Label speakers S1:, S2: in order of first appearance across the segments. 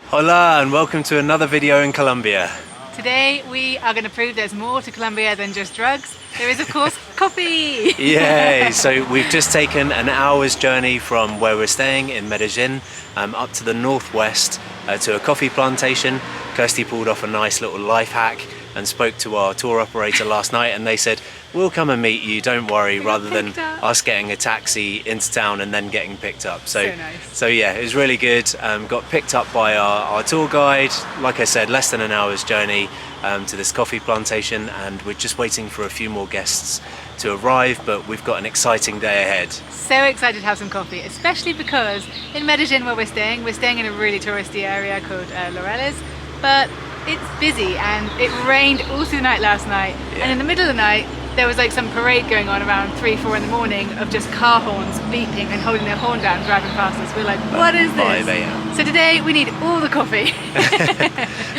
S1: Hola and welcome to another video in Colombia.
S2: Today we are going to prove there's more to Colombia than just drugs. There is of course coffee!
S1: Yay! So we've just taken an hour's journey from where we're staying in Medellin up to the northwest to a coffee plantation. Kirsty pulled off a nice little life hack and spoke to our tour operator last night, and they said, we'll come and meet you, don't worry, rather than us getting a taxi into town and then getting picked up. So nice. So yeah, it was really good. Got picked up by our tour guide. Like I said, less than an hour's journey to this coffee plantation, and we're just waiting for a few more guests to arrive, but we've got an exciting day ahead.
S2: So excited to have some coffee, especially because in Medellin where we're staying in a really touristy area called Laureles, but it's busy and it rained all through the night last night, and in the middle of the night there was like some parade going on around 3-4 in the morning of just car horns beeping and holding their horn down driving past us. We're like, what is this?
S1: 5 a.m.
S2: So today we need all the coffee.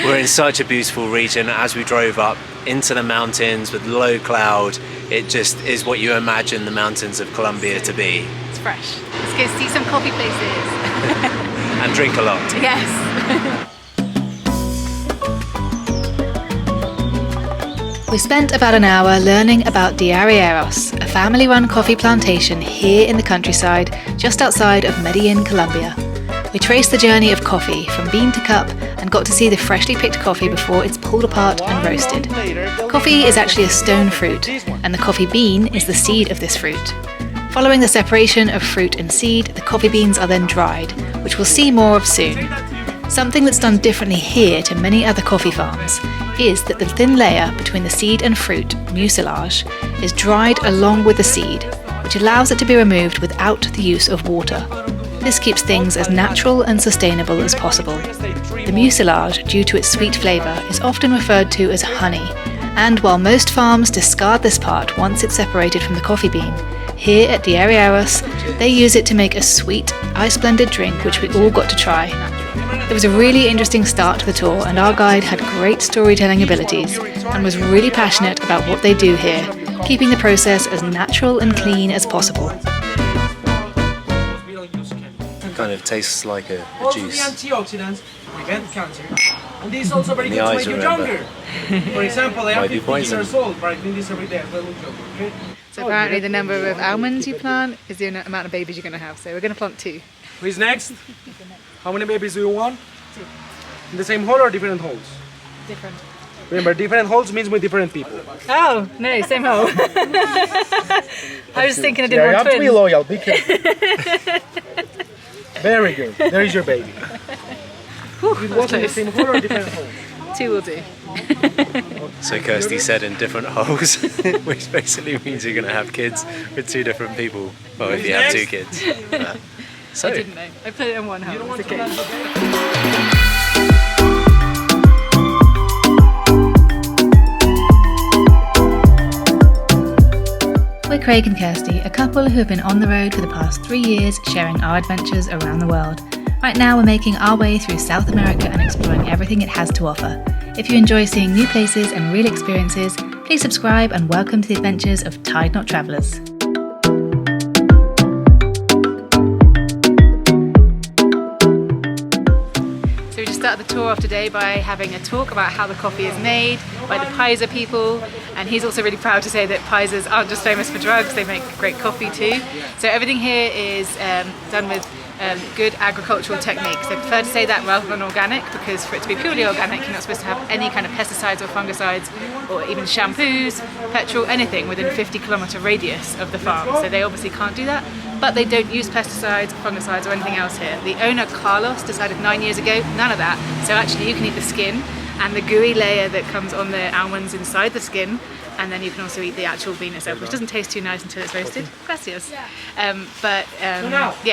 S1: We're in such a beautiful region. As we drove up into the mountains with low cloud, it just is what you imagine the mountains of Colombia to be.
S2: It's fresh. Let's go see some coffee places.
S1: And drink a lot.
S2: Yes.
S3: We spent about an hour learning about Diarrilleros, a family-run coffee plantation here in the countryside just outside of Medellin, Colombia. We traced the journey of coffee from bean to cup and got to see the freshly picked coffee before it's pulled apart and roasted. Coffee is actually a stone fruit, and the coffee bean is the seed of this fruit. Following the separation of fruit and seed, the coffee beans are then dried, which we'll see more of soon. Something that's done differently here to many other coffee farms is that the thin layer between the seed and fruit, mucilage, is dried along with the seed, which allows it to be removed without the use of water. This keeps things as natural and sustainable as possible. The mucilage, due to its sweet flavour, is often referred to as honey, and while most farms discard this part once it's separated from the coffee bean, here at Diarrilleros they use it to make a sweet, ice-blended drink which we all got to try. It was a really interesting start to the tour, and our guide had great storytelling abilities and was really passionate about what they do here, keeping the process as natural and clean as possible.
S1: It kind of tastes like a juice.
S4: Antioxidants prevent cancer, and this is also very good to make you younger. For example, I am 50 years old, but I drink this every day. Okay?
S2: So apparently the number of almonds you plant is the amount of babies you're going to have, so we're going to plant 2.
S4: Who is next? How many babies do you want? 2. In the same hole or different holes?
S2: Different.
S4: Remember, different holes means with different people.
S2: Oh, no, same hole. I was thinking I didn't want
S4: you have
S2: twins.
S4: to be loyal, be careful. Very good, there is your baby. It was in the same hole or different holes?
S2: 2 will do.
S1: So Kirsty said in different holes, which basically means you're going to have kids with 2 different people. Well, if you have 2 kids. So.
S2: I didn't know. I put it in one hole. It's okay.
S3: We're Craig and Kirsty, a couple who have been on the road for the past 3 years sharing our adventures around the world. Right now we're making our way through South America and exploring everything it has to offer. If you enjoy seeing new places and real experiences, please subscribe and welcome to the adventures of Tied Knot Travellers.
S2: So we just started the tour off today by having a talk about how the coffee is made by the Paisa people, and he's also really proud to say that Paisas aren't just famous for drugs, they make great coffee too. So everything here is done with good agricultural techniques. They prefer to say that rather than organic, because for it to be purely organic you're not supposed to have any kind of pesticides or fungicides or even shampoos, petrol, anything within a 50-kilometre radius of the farm. So they obviously can't do that, but they don't use pesticides, fungicides or anything else here. The owner Carlos decided 9 years ago, none of that, so actually you can eat the skin and the gooey layer that comes on the almonds inside the skin, and then you can also eat the actual bean itself, which doesn't taste too nice until it's roasted. Gracias. Yeah,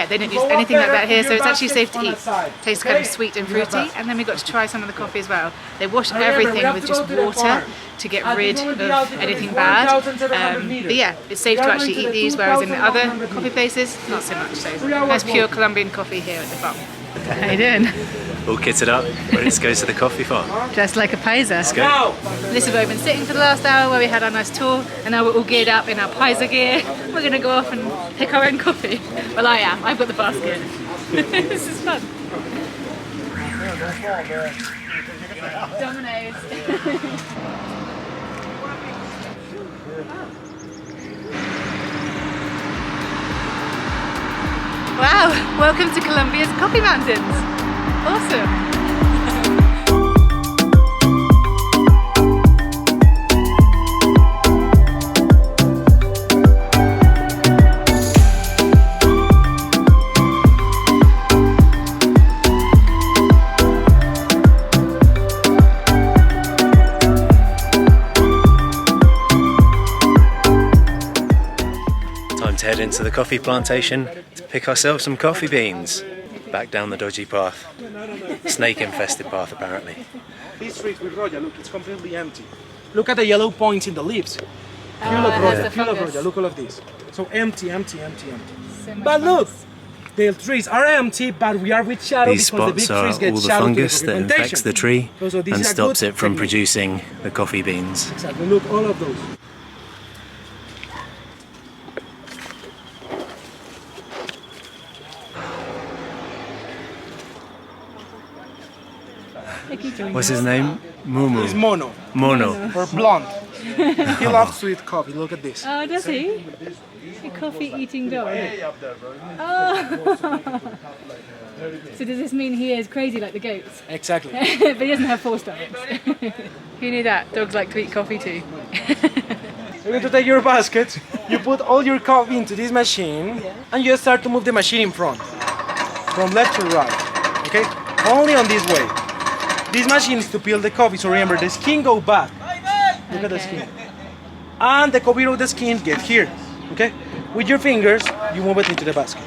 S2: they don't use anything like that here, so it's actually safe to eat. Tastes kind of sweet and fruity, and then we got to try some of the coffee as well. They wash everything with just water to get rid of anything bad. But yeah, it's safe to actually eat these, whereas in the other coffee places, not so much. So there's pure Colombian coffee here at the farm. How you doing?
S1: All kitted up, ready to go to the coffee farm.
S2: Dressed like a Paisa.
S1: Let's go.
S2: This is where we've been sitting for the last hour, where we had our nice tour, and now we're all geared up in our Paisa gear. We're going to go off and pick our own coffee. Well, I am. I've got the basket. This is fun. Dominoes. Wow, welcome to Colombia's coffee mountains. Awesome.
S1: To head into the coffee plantation to pick ourselves some coffee beans. Back down the dodgy path. Snake infested path apparently.
S4: This tree with Roya, look, it's completely empty. Look at the yellow points in the leaves. Full of Roya, look all of this. So empty, empty, empty, empty.
S2: So
S4: But look, the trees are empty, but we are with shadow
S1: These
S4: because the
S1: spots
S4: big
S1: are
S4: trees get
S1: all the
S4: shadow
S1: fungus
S4: to the
S1: that
S4: plantation.
S1: infects the tree
S4: So this
S1: and
S4: is a
S1: stops
S4: good
S1: it from
S4: technique.
S1: producing the coffee beans.
S4: Exactly, look, all of those.
S1: What's his name? Mumu.
S4: It's Mono,
S1: Mono.
S4: or blonde. He loves sweet coffee, look at this.
S2: Oh, does he? A coffee eating dog. Oh. So does this mean he is crazy like the goats?
S4: Exactly.
S2: But he doesn't have 4 stomachs. Who knew that? Dogs like to eat coffee too.
S4: You're going to take your basket, you put all your coffee into this machine, and you start to move the machine in front, from left to right, okay? Only on this way. This machine is to peel the coffee, so remember, the skin go back. Look at the skin. And the coffee of the skin get here, okay? With your fingers, you move it into the basket.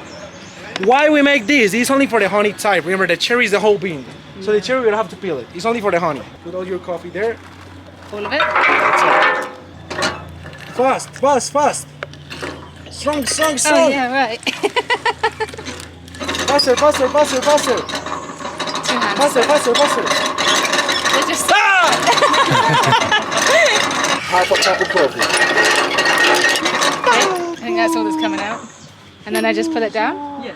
S4: Why we make this? This is only for the honey type. Remember, the cherry is the whole bean. So the cherry, we'll have to peel it. It's only for the honey. Put all your coffee there.
S2: All of it?
S4: Fast, fast, fast. Strong, strong, strong.
S2: Oh yeah, right.
S4: Faster, faster, faster, faster.
S2: 2 hands.
S4: Faster, faster, faster.
S2: They're just...
S4: Half a cup of coffee.
S2: I think that's all that's coming out. And then I just put it down? Yeah.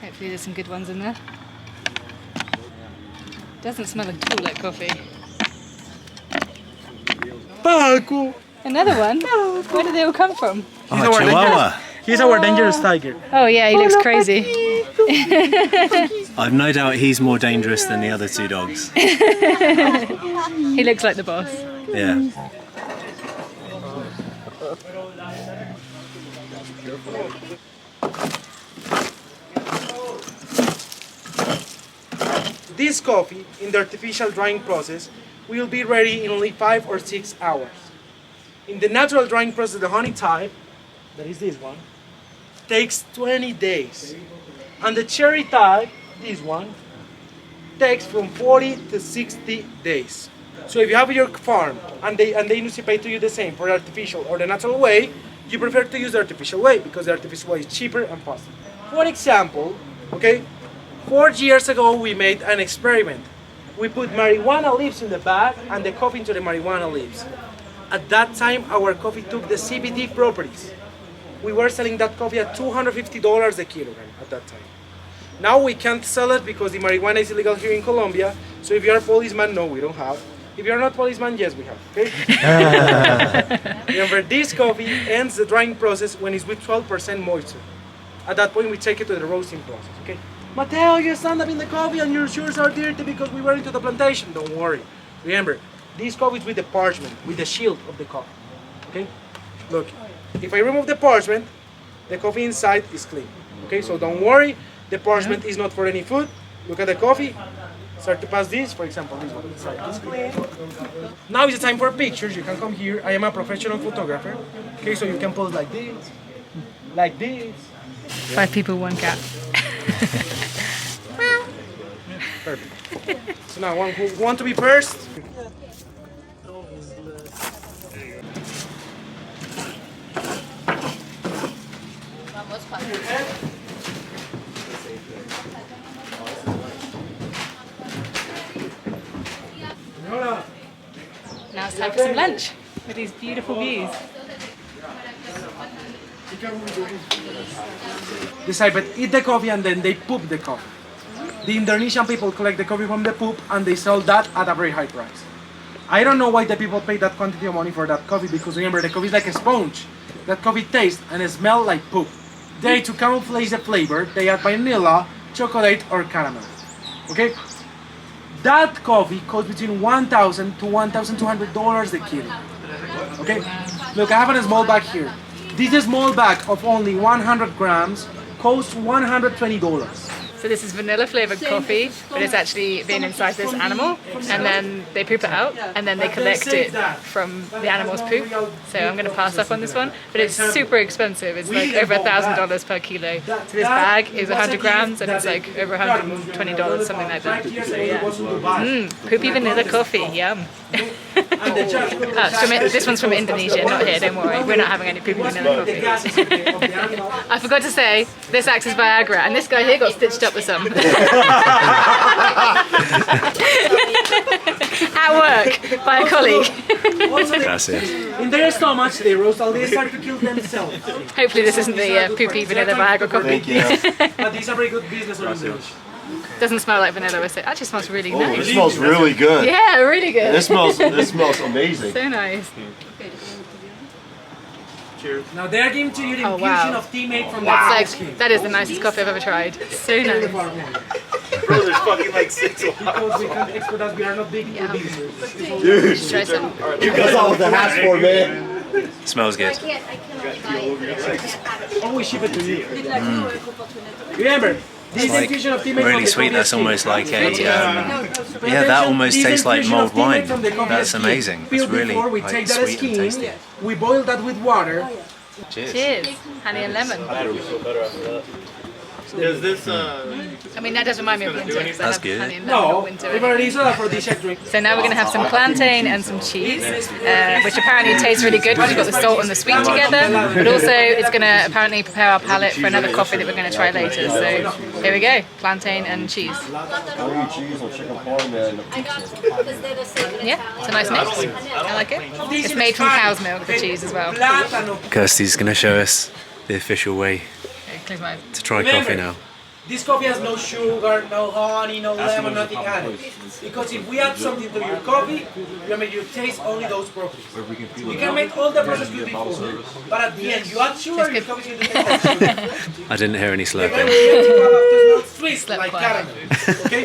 S2: Hopefully there's some good ones in there. Doesn't smell at all like coffee.
S4: Paco.
S2: Another one? Where did they all come from?
S1: Oh, Chihuahua.
S4: He's our dangerous tiger.
S2: Oh yeah, he looks crazy.
S1: I've no doubt he's more dangerous than the other 2 dogs.
S2: He looks like the boss.
S1: Yeah.
S4: This coffee, in the artificial drying process, will be ready in only 5 or 6 hours. In the natural drying process, the honey type, that is this one, takes 20 days. And the cherry type, this one, takes from 40 to 60 days. So if you have your farm and they anticipate to you the same for the artificial or the natural way, you prefer to use the artificial way because the artificial way is cheaper and faster. For example, okay, 4 years ago we made an experiment. We put marijuana leaves in the bag and the coffee into the marijuana leaves. At that time, our coffee took the CBD properties. We were selling that coffee at $250 a kilogram at that time. Now we can't sell it because the marijuana is illegal here in Colombia. So if you're a policeman, no, we don't have. If you're not a policeman, yes, we have. Okay. Remember, this coffee ends the drying process when it's with 12% moisture. At that point, we take it to the roasting process. Okay. Mateo, you stand up in the coffee and your shoes are dirty because we were into the plantation. Don't worry. Remember, this coffee is with the parchment, with the shield of the coffee. Okay. Look, if I remove the parchment, the coffee inside is clean. Okay, so don't worry. The parchment is not for any food. Look at the coffee. Start to pass this, for example, this one inside. It's clean. Now is the time for pictures. You can come here. I am a professional photographer. Okay, so you can pose like this, like this.
S2: 5 people, 1 cat.
S4: Perfect. So now, who want to be first?
S2: Now it's time for some lunch with these beautiful views.
S4: Decide, but eat the coffee and then they poop the coffee. the Indonesian people collect the coffee from the poop and they sell that at a very high price. I don't know why the people pay that quantity of money for that coffee, because remember, the coffee is like a sponge. That coffee tastes and it smells like poop. They, to camouflage the flavor, they add vanilla, chocolate or caramel. Okay? That coffee costs between $1,000 to $1,200 the kilo. Okay? Look, I have a small bag here. This small bag of only 100 grams costs $120.
S2: So this is vanilla flavored coffee, but it's actually been inside this animal, and then they poop it out, and then they collect it from the animal's poop. So I'm going to pass up on this one, but it's super expensive. It's like over $1,000 per kilo. So this bag is 100 grams, and it's like over $120, something like that. So yeah, poopy vanilla coffee, yum. This one's from Indonesia, not here. Don't worry, we're not having any poopy vanilla coffee. I forgot to say, this acts as Viagra, and this guy here got stitched up with some. At work, by a colleague.
S1: Gracias.
S4: In their stomachs, they roast all they start to kill themselves.
S2: Hopefully this isn't the poopy vanilla Viagra coffee.
S4: But these are very good business organizations.
S2: Doesn't smell like vanilla, it actually smells really nice.
S5: It smells really good.
S2: Yeah, really good.
S5: It smells amazing.
S2: So nice.
S4: Cheers. Now they're giving to you the
S2: Oh,
S4: infusion
S2: wow.
S4: of tea made from
S2: It's
S4: the
S2: like, that is the nicest coffee I've ever tried. So nice.
S5: Bro, there's fucking like 6
S4: Because we can't export us, we are not big
S2: Yeah.
S4: business.
S5: Dude,
S2: Try some.
S5: that's all with the hats for, man.
S1: Smells good.
S4: Oh, we ship it to you. Remember, this
S1: Like
S4: infusion of tea made
S1: really
S4: from the
S1: sweet.
S4: coffee
S1: That's
S4: skin.
S1: almost like a yeah. That almost tastes like mulled wine. That's amazing. It's really
S4: Before we
S1: like,
S4: take that
S1: sweet and
S4: skin,
S1: tasty.
S4: we boil that with water.
S1: Cheers.
S2: Cheers. Honey and lemon.
S5: Is this,
S2: I mean, that does remind me of winter. Because
S1: That's
S2: I
S1: good.
S2: have honey and lemon
S4: No,
S2: in winter.
S4: we've already saw that for the chef drink.
S2: So now we're going to have some plantain and some cheese, which apparently tastes really good because we've got the salt and the sweet together, but also it's going to apparently prepare our palate for another coffee that we're going to try later. So here we go, plantain and cheese.
S5: cheese or chicken parm and
S2: Yeah, it's a nice mix. I like it. It's made from cow's milk, the cheese as well.
S1: Kirsty's going to show us the official way
S2: Okay, close my eyes.
S1: to try coffee now.
S4: This coffee has no sugar, no honey, no lemon, nothing added. Because if we add something to your coffee, remember you taste only those properties. You can make all the process good before, but at the end you add sugar, your coffee is going to taste like sugar.
S1: I didn't hear any
S4: Again,
S1: slurping.
S4: we have to sweet
S2: Slap
S4: like
S2: quiet.
S4: caramel. Okay?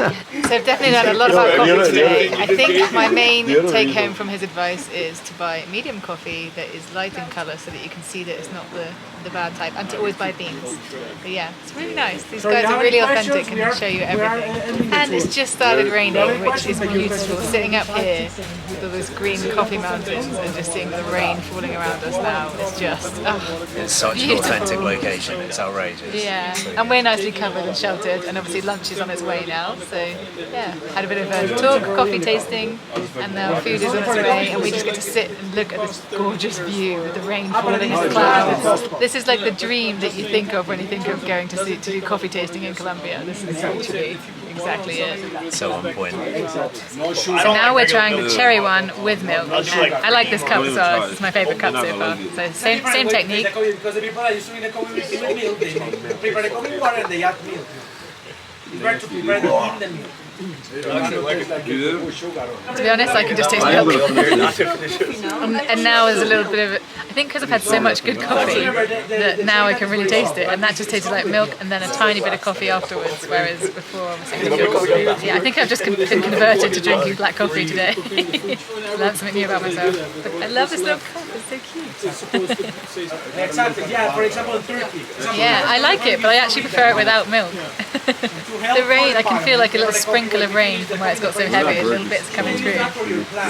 S2: So I've definitely learned a lot about coffee today. I think my main take home from his advice is to buy medium coffee that is light in colour so that you can see that it's not the bad type, and to always buy beans. But yeah, it's really nice. These guys are really authentic and can show you everything. And it's just started raining, which is beautiful. Sitting up here with all those green coffee mountains and just seeing the rain falling around us now, it's just,
S1: It's such an
S2: beautiful.
S1: authentic location. It's outrageous.
S2: Yeah, and we're nicely covered and sheltered, and obviously lunch is on its way now, so yeah, had a bit of a talk, coffee tasting, and now food is on its way, and we just get to sit and look at this gorgeous view with the rain falling and the clouds. This is like the dream that you think of when you think of going to do coffee tasting in Colombia. This is actually exactly it.
S1: So on point.
S2: So now we're trying the cherry one with milk, and I like this cup as well. It's my favourite cup so far. So same technique.
S4: Because the people that used to drink the coffee with milk, they prepare the coffee with water and they add milk. It's better to prepare the in the milk.
S2: To be honest, I can just taste milk. And now there's a little bit of it. I think because I've had so much good coffee that now I can really taste it, and that just tasted like milk and then a tiny bit of coffee afterwards, whereas before obviously yeah, I think I've just been converted to drinking black coffee today. Learned something new about myself. But I love this little cup, it's so cute.
S4: Exactly, yeah, for example in Turkey.
S2: Yeah, I like it, but I actually prefer it without milk. The rain, I can feel like a little sprinkle of rain from where it's got so heavy, little bits coming through.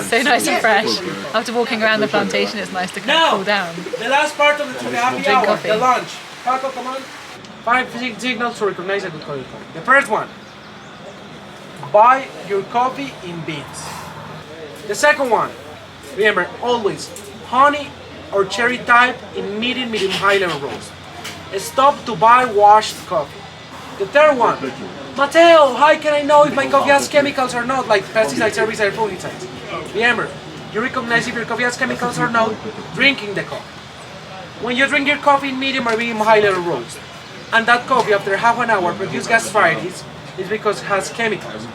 S2: So nice and fresh. After walking around the plantation, it's nice to kind of cool down.
S4: The last part of the happy
S2: Drink
S4: hour,
S2: coffee.
S4: the lunch. Paco, come on. 5 signals to recognize a good coffee. The first one, buy your coffee in beans. The second one, remember always honey or cherry type in medium high level roast. Stop to buy washed coffee. The third one, Mateo, how can I know if my coffee has chemicals or not, like pesticides, herbicides, fungicides? Remember, you recognize if your coffee has chemicals or not drinking the coffee. When you drink your coffee in medium or medium high level roast, and that coffee after half an hour produces gastritis, is because it has chemicals.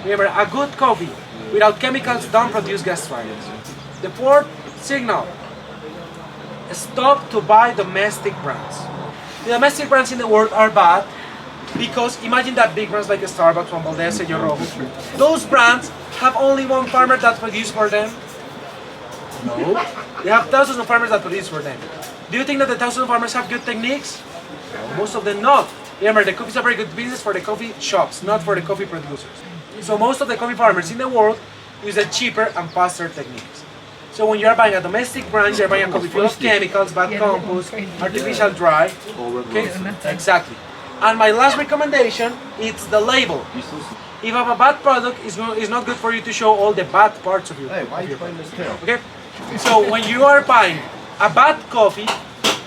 S4: Remember, a good coffee without chemicals don't produce gastritis. The fourth signal, stop to buy domestic brands. The domestic brands in the world are bad because imagine that big brands like Starbucks, Juan Valdez, Sello Rojo. Those brands have only one farmer that produces for them? No. They have thousands of farmers that produce for them. Do you think that the thousands of farmers have good techniques? No, most of them not. Remember, the coffee is a very good business for the coffee shops, not for the coffee producers. So most of the coffee farmers in the world use the cheaper and faster techniques. So when you are buying a domestic brand, you're buying a coffee full of chemicals, bad compost, artificial dry. Okay, exactly. And my last recommendation, it's the label. If you have a bad product, it's not good for you to show all the bad parts of your product. Okay? So when you are buying a bad coffee,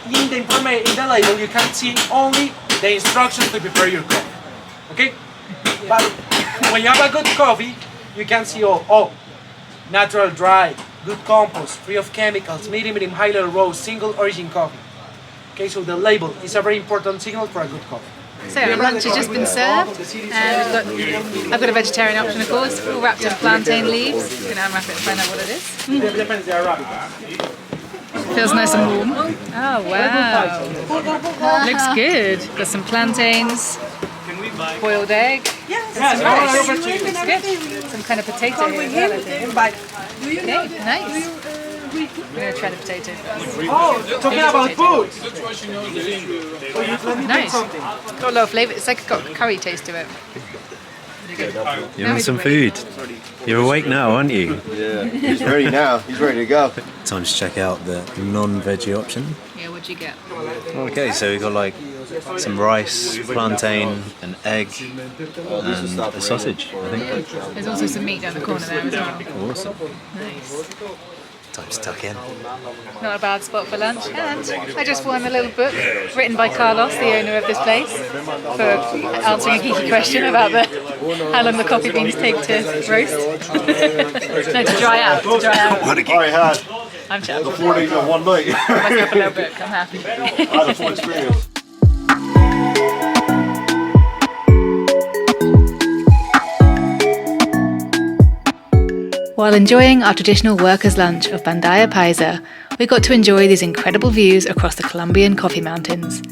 S4: in the label you can see only the instructions to prepare your coffee. Okay? But when you have a good coffee, you can see natural dry, good compost, free of chemicals, medium, high level roast, single origin coffee. Okay, so the label is a very important signal for a good coffee.
S2: So our lunch has just been served, and I've got a vegetarian option, of course, all wrapped in plantain leaves. I'm gonna unwrap it and find out what it is.
S4: Depends, they are rabbit.
S2: Feels nice and warm. Oh wow, looks good. Got some plantains, boiled egg.
S4: Yes,
S2: It's good. Some kind of potato here as well, I think. Okay, nice. I'm gonna try the potato first.
S4: Oh, talking about food.
S2: Nice. Got a lot of flavour. It's like it's got curry taste to it.
S1: You want some food? You're awake now, aren't you?
S5: Yeah, he's ready now. He's ready to go.
S1: Time to check out the non-veggie option.
S2: Yeah, what'd you get?
S1: Okay, so we got like some rice, plantain, an egg, and a sausage, I think.
S2: There's also some meat down the corner there as well.
S1: Awesome.
S2: Nice.
S1: Time to tuck in.
S2: Not a bad spot for lunch. And I just won a little book written by Carlos, the owner of this place, for answering a geeky question about how long the coffee beans take to roast. No, to dry out. To dry out.
S5: I had
S2: I'm chuffed.
S5: the 40 in one night.
S2: Myself a little book. I'm happy.
S5: I had a full experience.
S3: While enjoying our traditional workers' lunch of bandaya paisa, we got to enjoy these incredible views across the Colombian coffee mountains.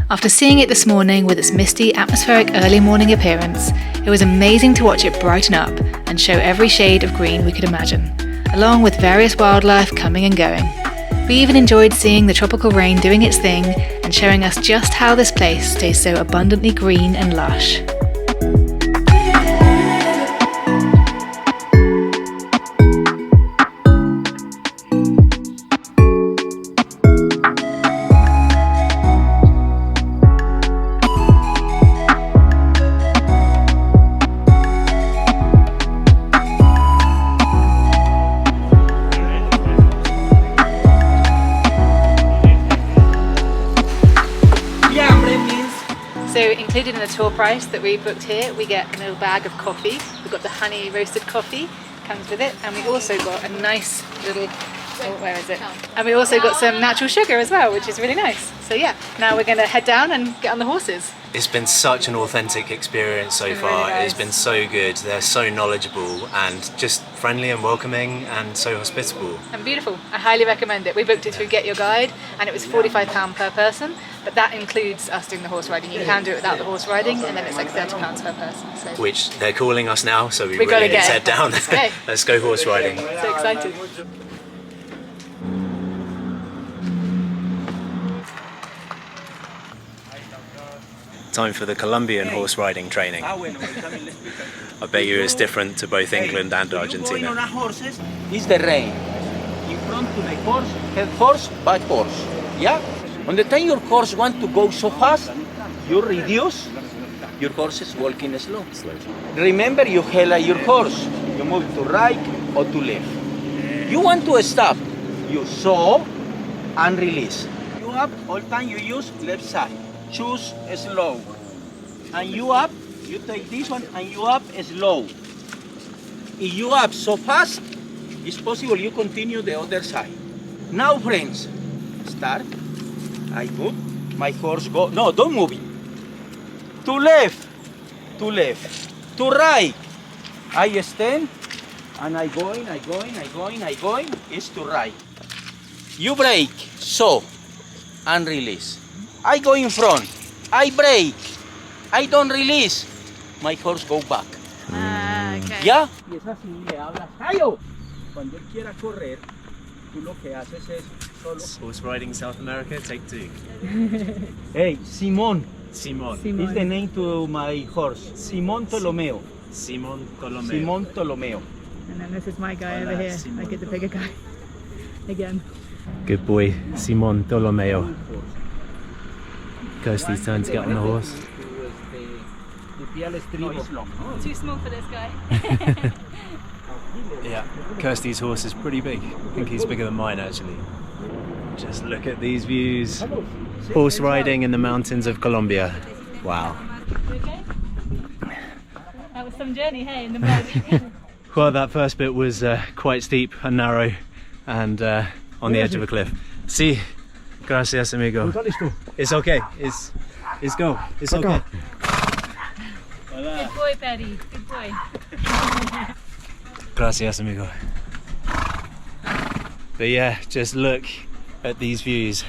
S3: After seeing it this morning with its misty, atmospheric early morning appearance, it was amazing to watch it brighten up and show every shade of green we could imagine, along with various wildlife coming and going. We even enjoyed seeing the tropical rain doing its thing and showing us just how this place stays so abundantly green and lush.
S2: So included in the tour price that we booked here, we get a little bag of coffee. We've got the honey roasted coffee, comes with it, and we also got a nice little, where is it? And we also got some natural sugar as well, which is really nice. So yeah, now we're going to head down and get on the horses.
S1: It's been such an authentic experience so
S2: It
S1: far.
S2: really
S1: It's
S2: has.
S1: been so good. They're so knowledgeable and just friendly and welcoming and so hospitable.
S2: And beautiful. I highly recommend it. We booked it through Get Your Guide, and it was £45 per person, but that includes us doing the horse riding. You can do it without the horse riding, and then it's like £30 per person. So
S1: Which they're calling us now, so we
S2: We've
S1: really
S2: gotta
S1: need to
S2: get
S1: head
S2: it.
S1: down.
S2: Let's go.
S1: Let's go horse riding.
S2: so excited.
S1: Time for the Colombian horse riding training. I bet you it's different to both England and
S6: Going
S1: Argentina.
S6: on a horses is the rein. In front to the horse, head horse, back horse. Yeah? On the time your horse want to go so fast, you reduce, your horse is walking slow. Remember, you highlight your horse. You move to right or to left. You want to stop, you saw and release. You up, all time you use left side. Choose slow. And you up, you take this one and you up slow. If you up so fast, it's possible you continue the other side. Now friends, start. I move, my horse go, no, don't move it. To left, to left, to right. I stand and I going, is to right. You brake, so, and release. I go in front, I brake, I don't release, my horse go back.
S2: Okay.
S6: ¿Ya? Y es así, le hablas, ¡Hayo! Cuando él quiera correr, tú lo que haces es solo...
S1: Horse riding South America, take 2.
S6: Hey, Simón.
S1: Simon.
S6: Is the name to my horse. Simón Ptolomeo.
S1: Simon Colombian.
S6: Simón Ptolomeo.
S2: And then this is my guy
S1: Hola,
S2: over here.
S1: Simon.
S2: I get the bigger guy. Again.
S1: Good boy, Simon Tolomeo. Kirsty's turn to get on the horse.
S2: Too small for this guy.
S1: Yeah, Kirsty's horse is pretty big. I think he's bigger than mine actually. Just look at these views. Horse riding in the mountains of Colombia. Wow.
S2: You okay? That was some journey, hey, in the mud.
S1: Well, that first bit was quite steep and narrow and on the edge of a cliff. Sí, gracias amigo. It's okay, it's go, it's okay.
S2: Good boy, Paddy. Good boy.
S1: Gracias amigo. But yeah, just look at these views.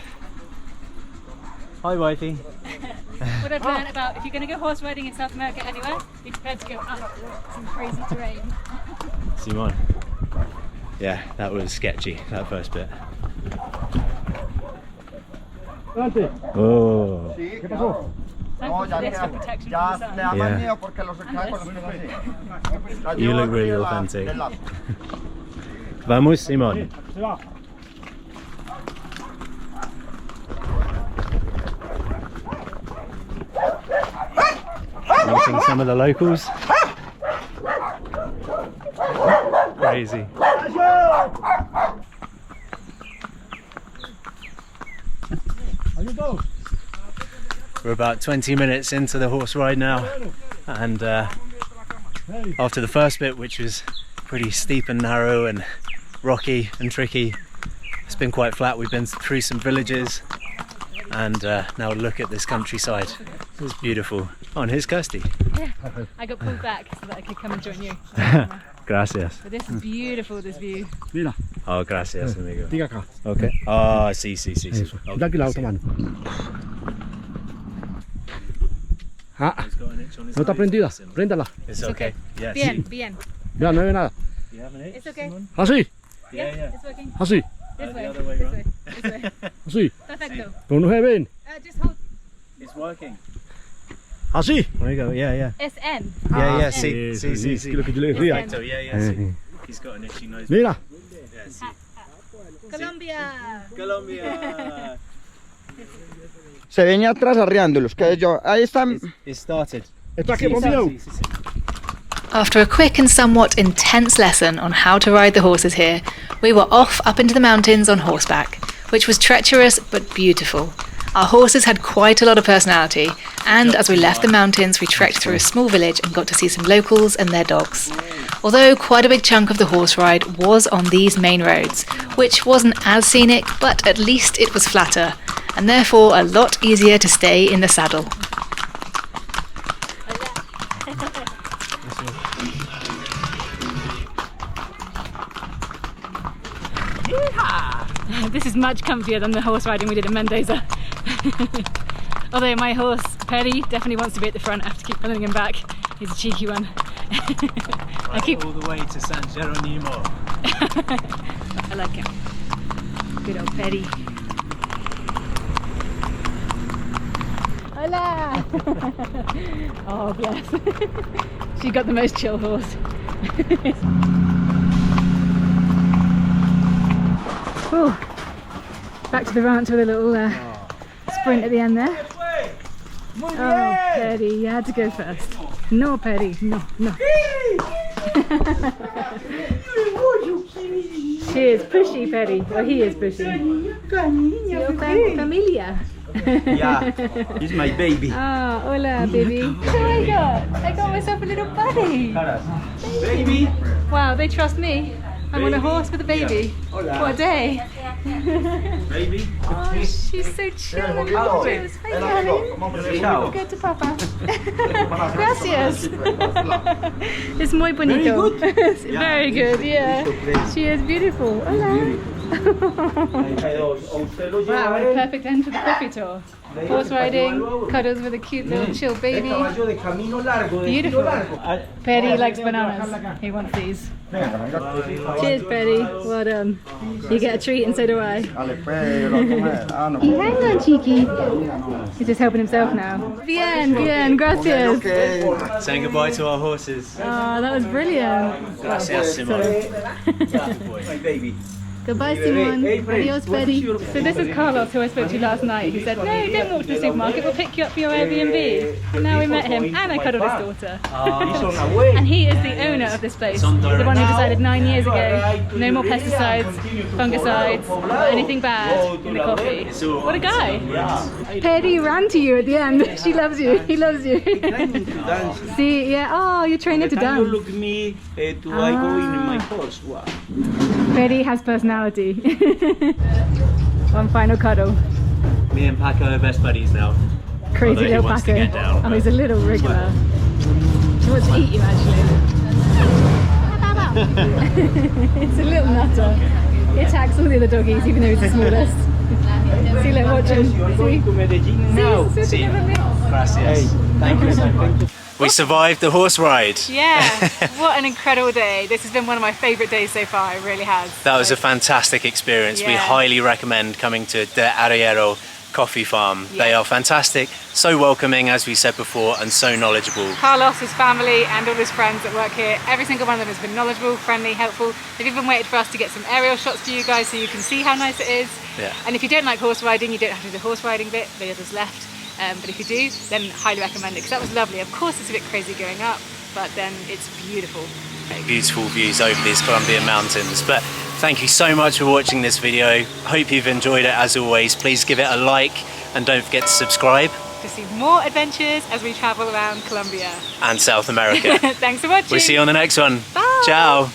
S1: Hi wifey.
S2: What I've learned about if you're going to go horse riding in South America anywhere, be prepared to go up some crazy terrain.
S1: Simon. Yeah, that was sketchy, that first bit. Oh.
S5: ¿Qué pasó?
S2: Thankful for this for protection
S5: Ya
S2: from the sun.
S5: le da
S1: Yeah.
S5: más miedo porque los cae con los pies así. La
S1: You
S5: llevo
S1: look really
S5: arriba
S1: authentic.
S5: del lazo.
S1: Vamos Simon. Meeting some of the locals. Crazy. We're about 20 minutes into the horse ride now, and after the first bit, which was pretty steep and narrow and rocky and tricky, it's been quite flat. We've been through some villages, and now look at this countryside. It's beautiful. Oh, and here's Kirsty.
S2: Yeah, I got pulled back so that I could come and join you.
S1: Gracias.
S2: But this is beautiful, this view.
S7: Mira,
S1: Oh, gracias, amigo.
S7: diga acá.
S1: Okay. Ah, sí, sí, sí. sí.
S7: Eso.
S1: Okay,
S7: Da aquí la
S1: sí.
S7: otra mano. Ah,
S1: He's got an itch on his
S7: no está
S1: nose.
S7: prendida. Préndala.
S1: It's okay. Yeah,
S2: Bien,
S1: sí.
S2: bien.
S7: Mira, no ve nada.
S1: You have an itch?
S2: It's okay.
S7: Así,
S1: Yeah, yeah.
S2: It's working.
S7: así,
S2: This
S1: the
S2: way.
S1: other way
S2: This
S1: round.
S2: way. This way.
S7: así.
S2: Perfecto.
S7: Pero no se ven.
S2: Just hold
S1: It's working.
S7: Así.
S1: There you go. Yeah, yeah.
S2: SN.
S1: Yeah, yeah.
S2: Ah,
S1: Sí, sí, sí,
S7: Es
S1: sí.
S7: lo que yo le decía.
S2: Bien.
S1: So, yeah, yeah. Sí. He's got an itchy nose.
S7: Mira,
S1: Yeah, sí.
S2: Colombia.
S1: Colombia.
S8: Se venía atrás arreándolos, que yo, ahí están.
S1: It started.
S7: esto aquí por miedo.
S1: Sí, sí, sí.
S3: After a quick and somewhat intense lesson on how to ride the horses here, we were off up into the mountains on horseback, which was treacherous but beautiful. Our horses had quite a lot of personality, and as we left the mountains, we trekked through a small village and got to see some locals and their dogs. Although quite a big chunk of the horse ride was on these main roads, which wasn't as scenic, but at least it was flatter, and therefore a lot easier to stay in the saddle.
S2: This is much comfier than the horse riding we did in Mendoza. Although my horse, Perry, definitely wants to be at the front. I have to keep pulling him back. He's a cheeky one. I keep...
S1: all the way to San Jeronimo.
S2: I like him. Good old Perry. Hola! Oh, bless. She got the most chill horse. Whew. Back to the ranch with a little sprint at the end there. Oh, Perry, you had to go first. No, Perry, no, no. She is pushy, Perry. Well, he is pushy. Your familia.
S6: Yeah, he's my baby.
S2: Ah, hola, baby. So I got myself a little buddy.
S6: Baby.
S2: Wow, they trust me. I'm on a horse with a baby. What a day.
S6: Baby.
S2: Oh, she's so chill and gorgeous. Hi, darling. Go to Papa. Gracias. It's muy bonito. It's very good, yeah. She is beautiful. Hola. Wow, what a perfect end to the coffee tour. Horse riding, cuddles with a cute little chill baby. Beautiful. Petty likes bananas. He wants these. Cheers, Petty. Well done. You get a treat and so do I. Hang on, Cheeky. He's just helping himself now. Bien, gracias.
S1: Saying goodbye to our horses.
S2: Oh, that was brilliant.
S1: Gracias, Simon.
S6: My baby.
S2: Goodbye, Simon. Adios, Betty. So this is Carlos, who I spoke to last night. He said, no, don't walk to the supermarket, we'll pick you up for your Airbnb. And now we met him, and I cuddled his daughter. And he is the owner of this place, the one who decided 9 years ago, no more pesticides, fungicides, or anything bad in the coffee. What a guy. Petty ran to you at the end. She loves you. He loves you. See, yeah, oh, you're training to dance.
S6: Look me to I go in my horse. Wow.
S2: Petty has personality. One final cuddle.
S1: Me and Paco are best buddies now.
S2: Crazy
S1: Although he
S2: little
S1: wants to
S2: Paco.
S1: get down,
S2: Oh, he's a little wriggler. He wants to eat you actually. It's a little nutter. He attacks all the other doggies even though he's the smallest. See, like watching.
S6: Going to Medellin now.
S2: See,
S1: See.
S2: little lips.
S1: Gracias.
S6: Thank you, sir.
S1: We survived the horse ride.
S2: Yeah, what an incredible day. This has been one of my favourite days so far, it really has.
S1: That was a fantastic experience. We
S2: Yeah.
S1: highly recommend coming to De Arriero Coffee Farm. They
S2: Yeah.
S1: are fantastic, so welcoming as we said before, and so knowledgeable.
S2: Carlos, his family and all his friends that work here, every single one of them has been knowledgeable, friendly, helpful. They've even waited for us to get some aerial shots for you guys so you can see how nice it is.
S1: Yeah.
S2: And if you don't like horse riding, you don't have to do the horse riding bit, the others left. But if you do, then highly recommend it because that was lovely. Of course it's a bit crazy going up, but then it's beautiful.
S1: Beautiful views over these Colombian mountains. But thank you so much for watching this video. Hope you've enjoyed it as always. Please give it a like and don't forget to subscribe.
S2: To see more adventures as we travel around Colombia.
S1: And South America.
S2: Thanks for watching.
S1: We'll see you on the next one.
S2: Bye.
S1: Ciao.